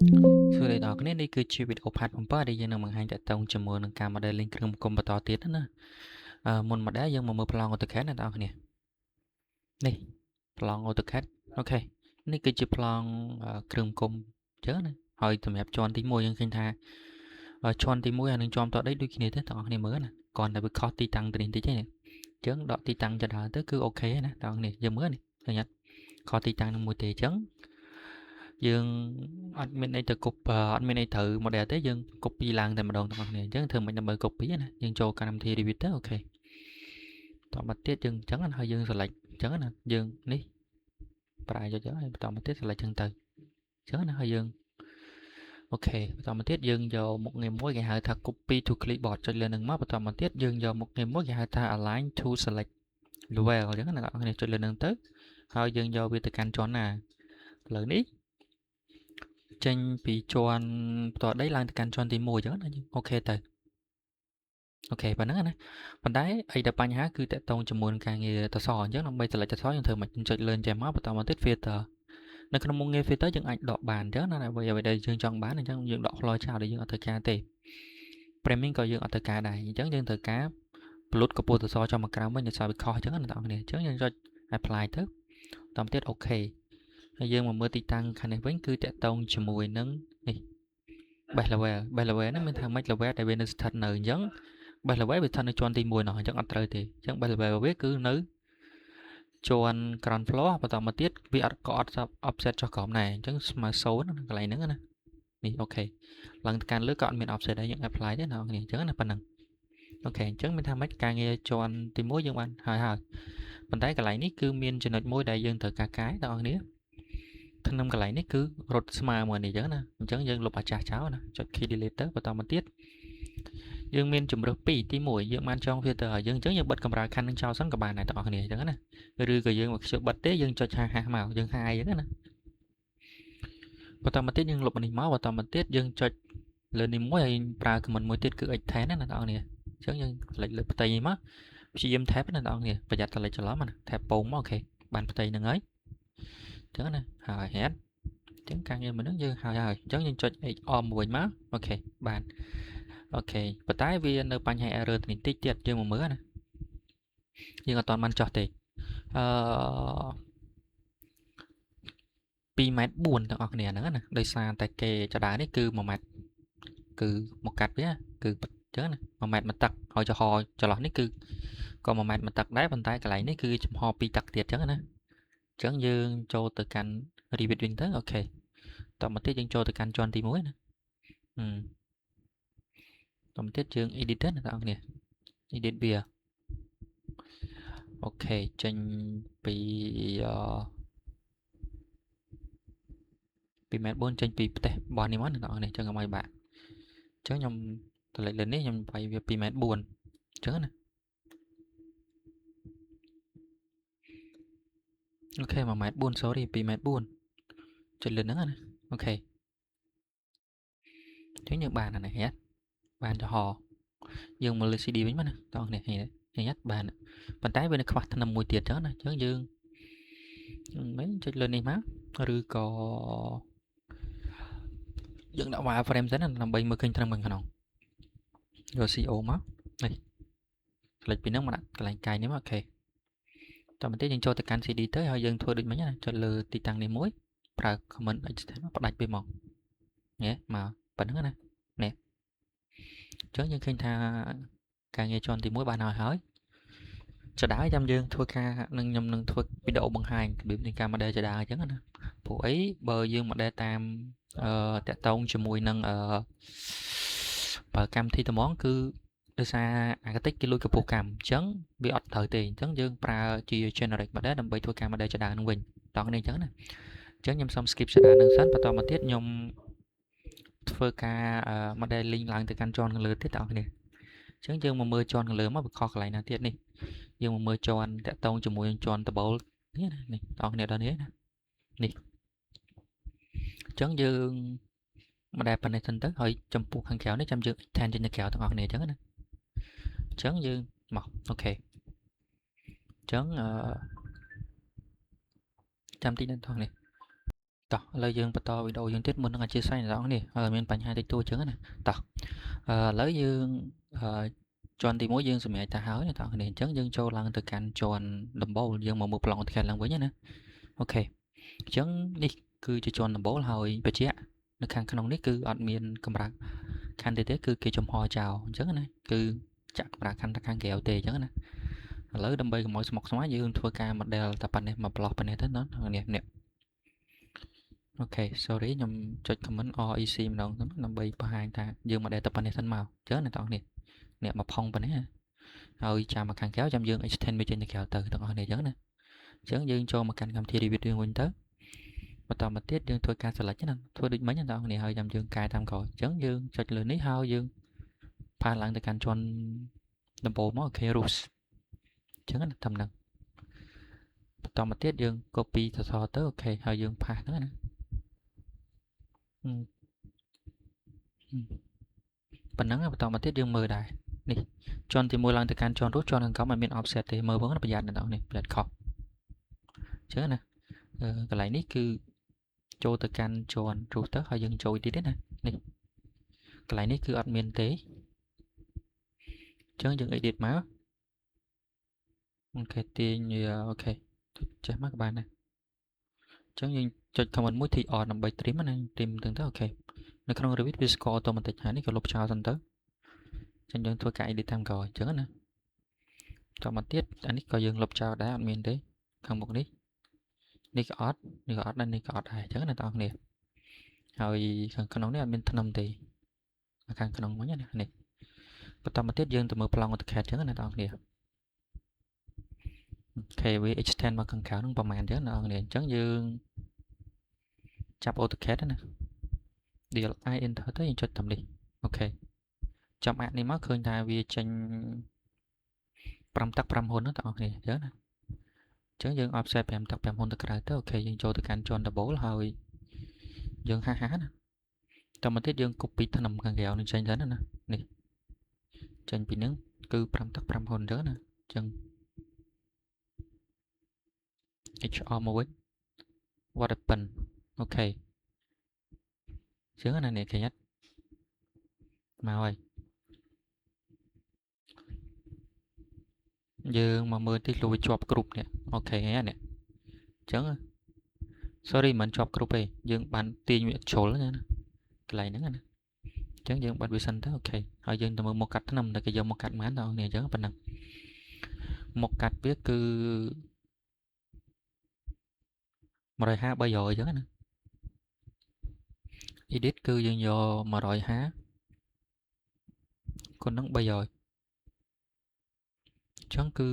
Sự đây đó cái nàyคือชีวิต part ผมป้าได้ยังนำมาให้แต่ต้องจำนวนการมาได้เล่นเครื่องกลมต่อติดนะมนมาได้ยังมาเมื่อพลังออโตแคดนะตอนนี้นี่พลังออโตแคดโอเคนี่คือจะพลังเครื่องกลมเยอะนะหอยสำหรับจอนที่มวยยังขึ้นท่าจอนที่มวยอันนึงจอมต่อได้ด้วยกินเตอร์นี่เหมือนนะก่อนแต่ไปคอตีตังตัวนี้ที่ใช่เนี่ยเจิ้งดอกตีตังจะได้ก็คือโอเคนะตอนนี้ยังเหมือนนี่เห็นไหมคอตีตังมวยเตะเจิ้ง dương admin ấy từ cục admin ấy thử một đề tới dương copy lang tại mà đồn tụi này chứ thường mình là bởi copy này dương cho cả năm thi đi tới ok tụi mà tiết dương chấn anh hơi dương rồi lại chấn anh dương ní bài cho chấn tụi mà tiết rồi lại chân từ chấn anh hơi dương ok tụi mà tiết dương vào một ngày mỗi ngày hai thằng copy to clipboard cho lên đường map tụi mà tiết dương vào một ngày mỗi ngày hai thằng align to select well chấn anh này cho lên đường tới hơi dương vào bị từ canh cho nè lợi ní ចេញពីជាន់ផ្ទាល់ដីឡើងទៅកាន់ជាន់ទី1អញ្ចឹងណាអូខេទៅអូខេប៉ុណ្ណឹងណាប៉ុន្តែអីដែលបញ្ហាគឺតកតងជាមួយនឹងការងារតសអញ្ចឹងដើម្បីតម្លៃតសយើងធ្វើមិនចុច learn ចេះមកបន្តមកទៀត filter នៅក្នុងមុខងារ filter យើងអាចដកបានអញ្ចឹងណាអ្វីដែលយើងចង់បានអញ្ចឹងយើងដក flow ចោលដែលយើងអត់ត្រូវការទេ framing ក៏យើងអត់ត្រូវការដែរអញ្ចឹងយើងត្រូវការ plot កម្ពស់តសចំមកក្រោមវិញនៅសល់វាខុសអញ្ចឹងណាបងប្អូនអញ្ចឹងយើងចុច apply ទៅបន្តទៀតអូខេហើយយើងមកមើលទីតាំងខាងនេះវិញគឺតកតងជាមួយនឹងនេះ base level ហ្នឹងមានថាម៉េច level ដែលវានៅស្ថិតនៅអញ្ចឹង base level វាស្ថិតនៅជាន់ទី1នោះអញ្ចឹងអត់ត្រូវទេអញ្ចឹង base level វាគឺនៅជាន់ ground floor បន្តមកទៀតវាអត់ក៏អត់ offset ចុះក្រោមដែរអញ្ចឹងស្មើ0កន្លែងហ្នឹងណានេះអូខេឡើងទៅកាន់លើក៏អត់មាន offset ដែរយើង apply ទេណាអញ្ចឹងណាប៉ុណ្ណឹងអូខេអញ្ចឹងមានថាម៉េចការងារជាន់ទី1យើងបានហើយប៉ុន្តែកន្លែងនេះគឺមានចំណុចមួយដែលយើងត្រូវការកែបងប្អូនក្នុងកន្លែងនេះគឺរត់ស្មើមួយនេះអញ្ចឹងណាអញ្ចឹងយើងលុបអាចាស់ចោលណាចុច key delete ទៅបន្តមកទៀតយើងមានជំរើស2ទី1យើងបានចង filter ឲ្យយើងអញ្ចឹងយើងបិទកម្រើខណ្ឌនឹងចោលសិនក៏បានដែរបងប្អូនអញ្ចឹងណាឬក៏យើងមកខ្ជិលបិទទេយើងចុចហាស់មកយើងហាយអញ្ចឹងណាបន្តមកទៀតយើងលុបនេះមកបន្តមកទៀតយើងចុចលើនេះមួយហើយប្រើ command មួយទៀតគឺ extend ណាបងប្អូនអញ្ចឹងយើងផ្លេចលើផ្ទៃនេះមកព្យាយាម tab ណាបងប្អូនប្រយ័ត្នតែលេចច្រឡំណា tab ពងមកអូខេបានផ្ទៃហ្នឹងហើយអញ្ចឹងណាហើយ head អញ្ចឹងការងារមួយហ្នឹងយើងហើយអញ្ចឹងយើងចុច X អមមួយមកអូខេបានអូខេប៉ុន្តែវានៅបញ្ហា error នេះតិចទៀតយើងមកមើលណាយើងអត់ទាន់បានចោះទេអឺ2.4 ម៉ែត្រទាំងអស់គ្នាហ្នឹងណាដោយសារតែគេចដានេះគឺ1ម៉ែត្រគឺមកកាត់វាគឺអញ្ចឹងណា1ម៉ែត្រមួយទឹកហើយចំហចន្លោះនេះគឺក៏1ម៉ែត្រមួយទឹកដែរប៉ុន្តែកន្លែងនេះគឺចំហ2ទឹកទៀតអញ្ចឹងណាអញ្ចឹងយើងចូលទៅកាន់ Revit វិញទៅអូខេតមកទៀតយើងចូលទៅកាន់ជាន់ទី1ណាតមកទៀតយើង edit ណាបងប្អូន edit វាអូខេចេញពី2.4 ម៉ែត្រចេញពីផ្ទះបោះនេះមកណាបងប្អូនអញ្ចឹងកុំឲ្យបាក់អញ្ចឹងខ្ញុំតម្លេចលើនេះខ្ញុំវាយវា2.4 ម៉ែត្រអញ្ចឹងណាអូខេ1.4 ម៉ែត្រ sorry 2.4 ម៉ែត្រចុចលើហ្នឹងណាអូខេអញ្ចឹងយើងបានអានេះហេតុបានចំហយើងមកលើ CD វិញមកណាបងប្អូននេះហេតុបានប៉ុន្តែវានៅខ្វះថ្នាំមួយទៀតអញ្ចឹងណាអញ្ចឹងយើងមិនចុចលើនេះមកឬក៏យើងដាក់ wireframe សិនណាដើម្បីមើលឃើញថ្នាំខាងក្នុងយក CO មកនេះផ្លេចពីហ្នឹងមកដាក់កន្លែងកាយនេះមកអូខេតមកទៀតយើងចូលទៅកាន់ CD ទៅហើយយើងធ្វើដូចមិញណាចុចលើទីតាំងនេះមួយប្រើ command extend ផ្ដាច់វាមកនេះមកប៉ុណ្្នឹងណានេះអញ្ចឹងយើងឃើញថាការងារជាន់ទី1បានហើយចដាចាំយើងធ្វើការនឹងខ្ញុំនឹងធ្វើវីដេអូបង្ហាញរបៀបនៃការ model ចដាអញ្ចឹងណាព្រោះអីបើយើង model តាមតាក់ទងជាមួយនឹងបើកម្មវិធីត្មងគឺដោយសារអាកាតិចគេលួចកម្ពស់កម្មអញ្ចឹងវាអត់ត្រូវទេអញ្ចឹងយើងប្រើជា generic model ដើម្បីធ្វើការ model ចដានឹងវិញតោះនេះអញ្ចឹងណាអញ្ចឹងខ្ញុំសុំ skip ចដានឹងសិនបន្តមកទៀតខ្ញុំធ្វើការ modeling ឡើងទៅកាន់ជាន់ខាងលើទៀតបងប្អូនអញ្ចឹងយើងមកមើលជាន់ខាងលើមកវាខុសកន្លែងណាទៀតនេះយើងមកមើលជាន់តាក់ទងជាមួយនឹងជាន់ដបូលនេះណានេះបងប្អូនដល់នេះណានេះអញ្ចឹងយើងមកដែលប៉ុណ្ណេះសិនទៅហើយចំពោះខាងក្រៅនេះចាំយើង extend ចេញទៅក្រៅទាំងអស់គ្នាអញ្ចឹងណាអញ្ចឹងយើងមកអូខេអញ្ចឹងចាំតិចណាស់បងប្អូន តោះឥឡូវយើងបន្តវីដេអូយើងទៀតមុននឹងអធិស្ឋានអ្នកនរគ្នាមានបញ្ហាតិចតួចចឹងណាតោះឥឡូវយើងជាន់ទី1យើងសម្រេចទៅហើយអ្នកនរគ្នាអញ្ចឹងយើងចូលឡើងទៅកាន់ជាន់ដំបូលយើងមកមើលប្លង់អត់ខេតឡើងវិញណាអូខេអញ្ចឹងនេះគឺជាជាន់ដំបូលហើយបញ្ជាក់នៅខាងក្នុងនេះគឺអត់មានកម្រាស់ខណ្ឌទេគឺគេចំហចោលអញ្ចឹងណាគឺចាក់កម្រាស់ខណ្ឌខាងក្រៅទេអញ្ចឹងណាឥឡូវដើម្បីកុំឲ្យស្មុគស្មាញយើងធ្វើការ model តែប៉ុណ្ណេះមកប្លោះប៉ុណ្ណេះទៅណានេះអូខេ sorry ខ្ញុំចុច comment REC ម្ដងដើម្បីបង្ហាញថាយើងមកដែលតែប៉ុណ្ណេះសិនមកអញ្ចឹងអ្នកទាំងអស់គ្នាអ្នកមកផុងប៉ុណ្ណេះហើយចាំមកខាងក្រៅចាំយើង extend វាចេញទៅក្រៅទៅទាំងអស់គ្នាអញ្ចឹងណាអញ្ចឹងយើងចូលមកកាន់កម្មវិធី Revit យើងវិញទៅបន្តមកទៀតយើងធ្វើការ select ណាធ្វើដូចមិញអ្នកទាំងអស់គ្នាហើយចាំយើងកែតាមក្រោយអញ្ចឹងយើងចុចលើនេះហើយយើងផាសឡើងទៅកាន់ជាន់ដំបូងមកអូខេ roofs អញ្ចឹងណាតាមហ្នឹងបន្តមកទៀតយើង copy ទៅអូខេហើយយើងផាសហ្នឹងណាប៉ុណ្ណឹងបន្តមកទៀតយើងមើលដែរនេះជាន់ទី1ឡើងទៅកាន់ជាន់ roof ជាន់ខាងក្រោមមិនមាន offset ទេមើលផងប្រយ័ត្នអ្នកនរនេះប្រយ័ត្នខុសអញ្ចឹងណាកន្លែងនេះគឺចូលទៅកាន់ជាន់ roof ទៅហើយយើងចូលទៀតទេណានេះកន្លែងនេះគឺអត់មានទេអញ្ចឹងយើង edit មកអូខេទាញអូខេចេះមកក៏បានដែរអញ្ចឹងយើងចុច command មួយ T on ដើម្បី trim ណា trim ទាំងទៅអូខេនៅក្នុង Revit វា score automatic ហើយនេះក៏លុបចោលសិនទៅអញ្ចឹងយើងធ្វើការ edit តាមក្រោយអញ្ចឹងណាតមកទៀតអានេះក៏យើងលុបចោលដែរអត់មានទេខាងមុខនេះនេះក៏អត់នេះក៏អត់ដែរនេះក៏អត់ដែរអញ្ចឹងណាបងប្អូនហើយខាងក្នុងនេះអត់មានថ្នាំទេខាងក្នុងវិញណានេះបន្តមកទៀតយើងទៅមើលប្លង់ AutoCAD អញ្ចឹងណាបងប្អូនអូខេវា extend មកខាងក្រៅហ្នឹងប្រហែលអញ្ចឹងណាបងប្អូនអញ្ចឹងយើងចាប់ AutoCAD ណា DLI enter ទៅយើងចុចតាមនេះអូខេចាំអាក់នេះមកឃើញថាវាចេញ5 ទឹក 5 ហ៊ុនហ្នឹងបងប្អូនអញ្ចឹងណាអញ្ចឹងយើង offset 5 ទឹក 5 ហ៊ុនទៅក្រៅទៅអូខេយើងចូលទៅកាន់ជាន់ double ហើយយើងហាណាតមកទៀតយើង copy ថ្នាំខាងក្រៅនេះចេញទៅណានេះចេញពីហ្នឹងគឺ5ទឹក 5 ហ៊ុនអញ្ចឹងណាអញ្ចឹង HR មកវិញ what happen អូខេអញ្ចឹងណានេះឃើញអត់មកហើយយើងមកមើលទីលុយជាប់គ្រប់នេះអូខេហ្នឹងនេះអញ្ចឹង sorry មិនជាប់គ្រប់ទេយើងបានទាញវាជ្រុលណាកន្លែងហ្នឹងណាអញ្ចឹងយើងបាត់វាសិនទៅអូខេហើយយើងទៅមើលមកកាត់ថ្នាំតែគេយកមកកាត់មិនដល់នេះអញ្ចឹងប៉ុណ្ណឹងមកកាត់វាគឺ150 300អញ្ចឹងណា edit គឺយើងយក150គុណនឹង300អញ្ចឹងគឺ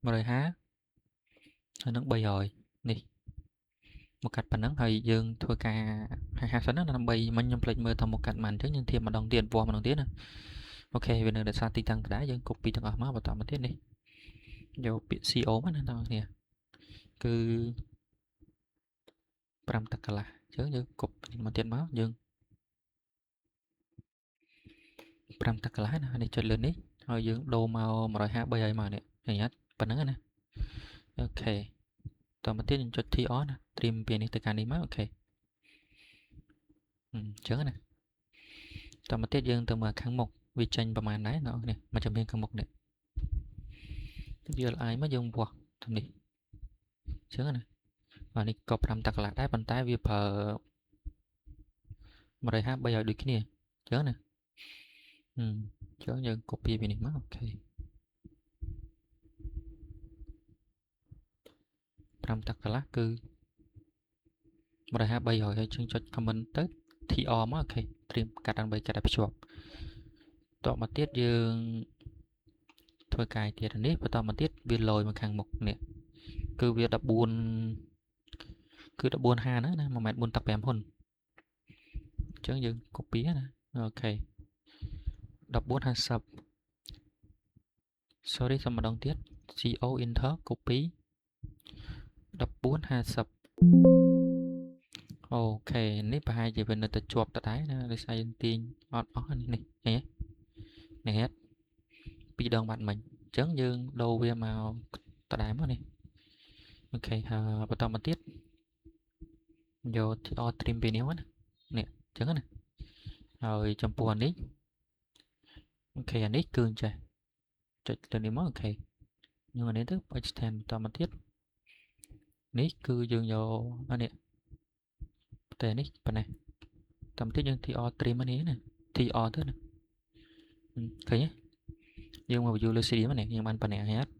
150ហើយនឹង300នេះមកកាត់ប៉ុណ្ណឹងហើយយើងធ្វើការ50សិនណាដើម្បីមិញខ្ញុំភ្លេចមើលថាមកកាត់មិនអញ្ចឹងយើងធៀបម្ដងទៀតវាស់ម្ដងទៀតណាអូខេវានៅដោយសារទីតាំងដដែលយើង copy ទាំងអស់មកបន្តមកទៀតនេះយកពាក្យ CO មកណាបងប្អូនគឺ5ទឹកកន្លះអញ្ចឹងយើង copy មកទៀតមកយើង5ទឹកកន្លះណានេះចុចលើនេះហើយយើងដូរមក150 300មកនេះឃើញអត់ប៉ុណ្ណឹងណាអូខេតមកទៀតយើងចុច T on ណា trim ពីនេះទៅកាន់នេះមកអូខេអញ្ចឹងណាតមកទៀតយើងទៅមើលខាងមុខវាចេញប្រហែលដែរណានេះមកចំហៀងខាងមុខនេះ DLI មកយើងវាស់តាមនេះអញ្ចឹងណាបាទនេះក៏5ទឹកកន្លះដែរប៉ុន្តែវាប្រើ150 300ដូចគ្នាអញ្ចឹងណាអញ្ចឹងយើង copy ពីនេះមកអូខេ5ទឹកកន្លះគឺ150 300ហើយយើងចុច comment ទៅ TR មកអូខេត្រៀមកាត់ដើម្បីកាត់ឲ្យភ្ជាប់តមកទៀតយើងធ្វើកាយទៀតនេះបន្តមកទៀតវាលយមកខាងមុខនេះគឺវា14គឺ14ហាណា1 ម៉ែត្រ 4 ទឹក 5 ហ៊ុនអញ្ចឹងយើង copy ណាអូខេ1450 sorry សុំម្ដងទៀត CO enter copy 1450អូខេនេះប្រហែលជាវានៅតែជាប់ដដែលណាដោយសារយើងទាញអត់អស់នេះឃើញទេនេះពីរដងបាត់មិញអញ្ចឹងយើងដូរវាមកដដែលមកនេះអូខេហើយបន្តមកទៀត vô TR trim ពីនេះមកណានេះអញ្ចឹងណាហើយចំពោះអានេះអូខេអានេះគឺចេះចុចទៅនេះមកអូខេយើងអានេះទៅ extend បន្តមកទៀតនេះគឺយើងយកអានេះតែនេះប៉ុណ្ណេះតាមទៀតយើង TR trim នេះណា TR ទៅណាឃើញទេយើងមក view លើ CD មកនេះយើងបានប៉ុណ្ណេះហើយអត់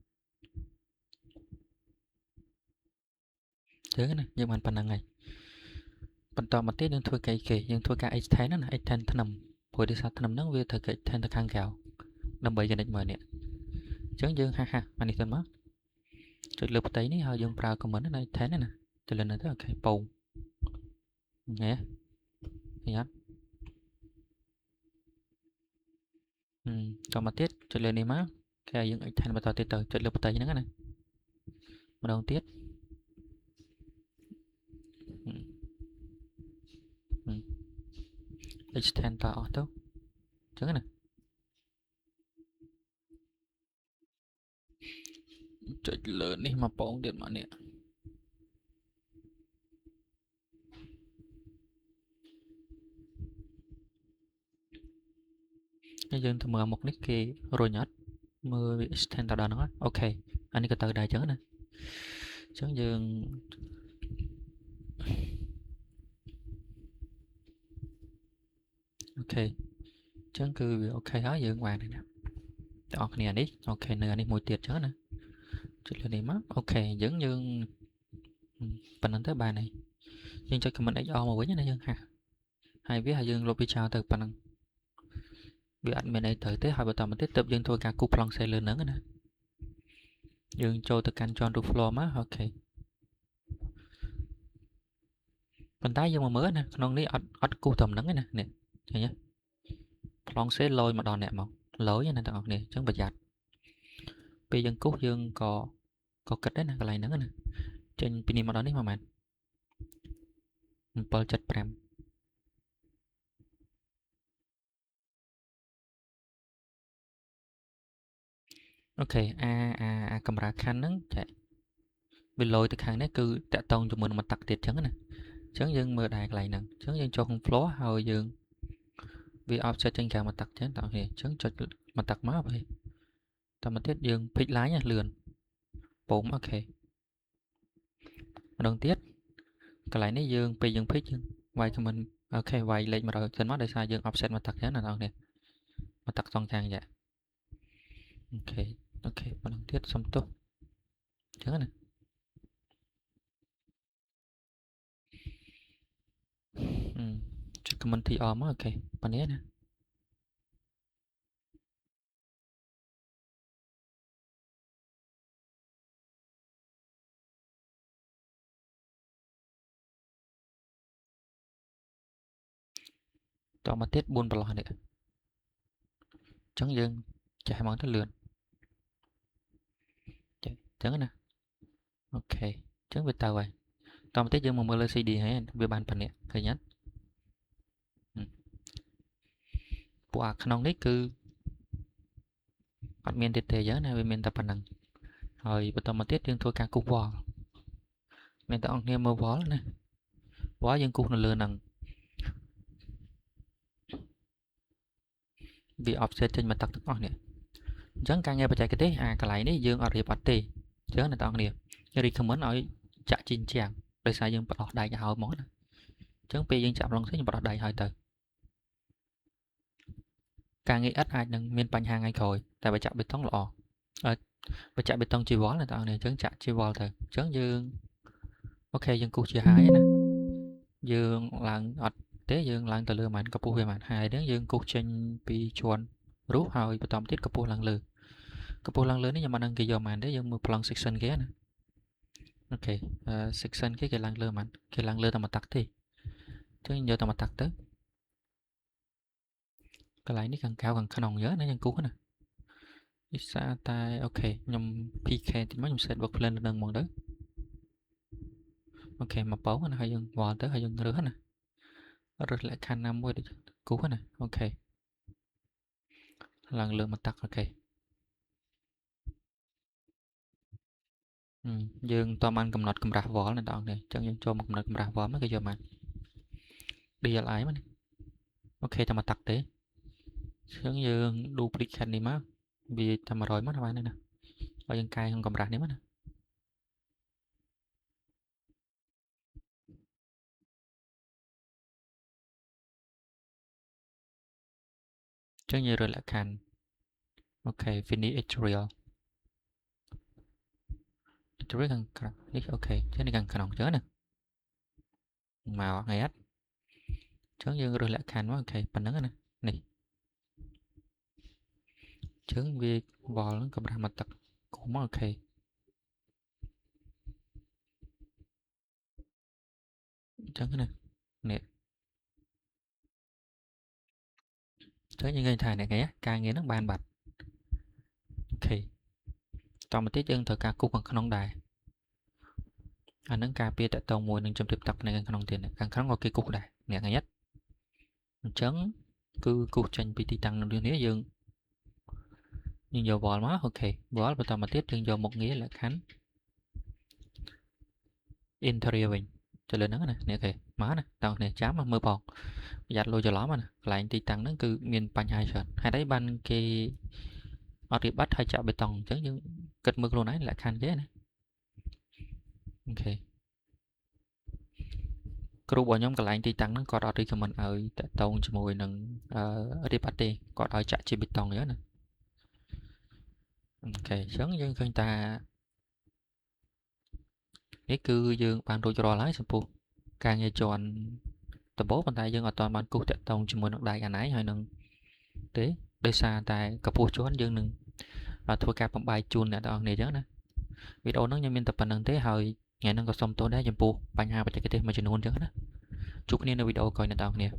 ចឹងណាយើងបានប៉ុណ្ណឹងហើយបន្តមកទៀតយើងធ្វើកែគេយើងធ្វើការ extend ណា extend ថ្នឹមព្រោះដោយសារថ្នឹមហ្នឹងវាត្រូវ extend ទៅខាងក្រៅដើម្បី connect មើលនេះអញ្ចឹងយើងហាស់អានេះទៅមកចុចលើផ្ទៃនេះហើយយើងប្រើ comment ណា extend ណាចុចលើនេះទៅអូខេពងញ៉េឃើញអត់តមកទៀតចុចលើនេះមកគេឲ្យយើង extend បន្តទៀតទៅចុចលើផ្ទៃហ្នឹងណាម្ដងទៀតextend តអស់ទៅអញ្ចឹងណាចុចលើនេះមកពងទៀតមកនេះហើយយើងទៅមើលមុខនេះគេរុញអត់មើលវា extend ទៅដល់ហ្នឹងអូខេអានេះក៏ទៅដែរអញ្ចឹងណាអញ្ចឹងយើងអូខេអញ្ចឹងគឺវាអូខេហើយយើងបានណាបងប្អូនគ្នានេះអូខេនៅអានេះមួយទៀតអញ្ចឹងណាចុចលើនេះមកអូខេអញ្ចឹងយើងប៉ុណ្ណឹងទៅបានហើយយើងចុច comment XR មកវិញណាយើងហើយវាហើយយើងលុបវាចោលទៅប៉ុណ្ណឹងវាអត់មានអីត្រូវទេហើយបន្តមកទៀតទើបយើងធ្វើការគូសប្លង់ផ្សេងលើហ្នឹងណាយើងចូលទៅកាន់ John to floor មកអូខេប៉ុន្តែយើងមកមើលណាក្នុងនេះអត់គូសត្រឹមហ្នឹងទេណានេះឃើញទេប្លង់ផ្សេងលយមកដល់អ្នកមកលយណាបងប្អូនគ្នាអញ្ចឹងប្រយ័ត្នពេលយើងគូសយើងក៏គិតដែរណាកន្លែងហ្នឹងណាចេញពីនេះមកដល់នេះប្រហែល775អូខេអាកម្រាលខណ្ឌហ្នឹងចែកវាលយទៅខាងនេះគឺតាក់ទងជាមួយនឹងមកតាក់ទៀតអញ្ចឹងណាអញ្ចឹងយើងមើលដែរកន្លែងហ្នឹងអញ្ចឹងយើងចូលក្នុង floor ហើយយើងវា offset ចេញក្រៅមកតាក់អញ្ចឹងបងប្អូនអញ្ចឹងចុចមកតាក់មកហើយតមកទៀតយើង pick line លឿនពុំអូខេម្ដងទៀតកន្លែងនេះយើងពេលយើង pick យើងវាយ comment អូខេវាយលេខ100សិនមកដោយសារយើង offset មកតាក់អញ្ចឹងណាបងប្អូនមកតាក់សងខាងចាអូខេម្ដងទៀតសុំទោសអញ្ចឹងណាចុច comment TR មកអូខេប៉ុណ្ណេះណាតមកទៀត4ប្រឡោះនេះអញ្ចឹងយើងចេះហ្មងទៅលឿនចេះអញ្ចឹងណាអូខេអញ្ចឹងវាទៅហើយតមកទៀតយើងមកមើលលើ CD ហើយវាបានប៉ុណ្ណេះឃើញអត់ពួកអាក្នុងនេះគឺអត់មាន detail អញ្ចឹងណាវាមានតែប៉ុណ្ណឹងហើយបន្តមកទៀតយើងធ្វើការគូស wall មានតែអង្គគ្នាមើល wall ណា wall យើងគូសនៅលើហ្នឹងវា offset ចេញមកទាំងអស់នេះអញ្ចឹងការងារបច្ចេកទេសអាកន្លែងនេះយើងអត់រៀបអត់ទេអញ្ចឹងអ្នកទាំងអស់គ្នា recommend ឲ្យចាក់ជីងជាងដោយសារយើងបដោះដៃឲ្យមកណាអញ្ចឹងពេលយើងចាក់ឡុងផ្សេងយើងបដោះដៃឲ្យទៅការងារឥតអាចនឹងមានបញ្ហាថ្ងៃក្រោយតែបើចាក់បេតុងល្អបើចាក់បេតុងជីវលណាបងប្អូនអញ្ចឹងចាក់ជីវលទៅអញ្ចឹងយើងអូខេយើងគូសជាហាយណាយើងឡើងអត់ទេយើងឡើងទៅលើមិនកម្ពស់វាមិនហាយហ្នឹងយើងគូសចេញពីជាន់រੂហើយបន្តទៀតកម្ពស់ឡើងលើកម្ពស់ឡើងលើនេះខ្ញុំមិនដឹងគេយកមិនទេយើងមើលប្លង់ section គេណាអូខេsection គេឡើងលើមិនគេឡើងលើតែមកតាក់ទេអញ្ចឹងយកតែមកតាក់ទៅកន្លែងនេះខាងក្រៅខាងក្នុងយើណាយើងគូសណាវិសាតែអូខេខ្ញុំ PK តិចមកខ្ញុំ set work plan នឹងហ្មងទៅអូខេមកប៉ោណាហើយយើងវល់ទៅហើយយើងរើសណារើសលក្ខខណ្ឌណាមួយដូចគូសណាអូខេឡើងលើមកតាក់អូខេ dương tóm ăn cầm nọt cầm rạp vỏ này đòn này chẳng dương cho một cầm nọt cầm rạp vỏ mấy cái giờ mà đi lại mà ok tao mà tặc thế chẳng dương duplicate này má vì tao mà rồi mất hai này nè ở dân cai không cầm rạp này mất nè chẳng như rồi lại can ok finish editorial editorial cần ok chứ này cần cần chớ nè màu ngày ắt chớ dương rồi lại can quá ok phần nắng nè này chớ vì vò nó cầm rạp mà tặc cũng ok chớ cái này nè chớ như người thầy này cái ca nghe nó ban bạch ok tao mà tiết chân thời ca cục bằng khăn đài anh nâng ca bia tại tàu mùi nâng châm tiếp tập này khăn tiền này càng khăn ngồi cái cục đài nè ngay nhất chấn cứ cục tranh pt tăng nâng đứa dương nhưng giờ vò má ok vò và tao mà tiết chân giờ một nghĩa là khánh interior cho lên nó nè nè ok má nè tao này chám mà mơ bòn giặt lôi cho ló mà nè lại tí tăng nó cứ miền pan hai sợi hai đấy ban cái ở đi bắt hai chợ bê tông chứ nhưng cất mực luôn ấy lại khan ghế này ok kêu bọn nhóm còn lại tí tăng nó có đo đi cho mình ở tông cho mùi nâng ở đi bắt đi có đo chạy chi bê tông nữa nè ok sớm nhưng người ta cái cư dương ban đôi cho lái sập pu càng nghe tròn tập bố bàn tay dương ở toàn ban cục tông cho mùi nâng đại anh ấy hay nâng thế đây xa tại cặp phu cho anh dương nâng thua cặp bằng bài chun nè đó này chứ nè video nó nhân viên tập bản thế hồi ngày nó có xong tối đá dùm pu bài nhà và chạy cái mà chừng hôn chứ nè chúc nên video coi nè tao nè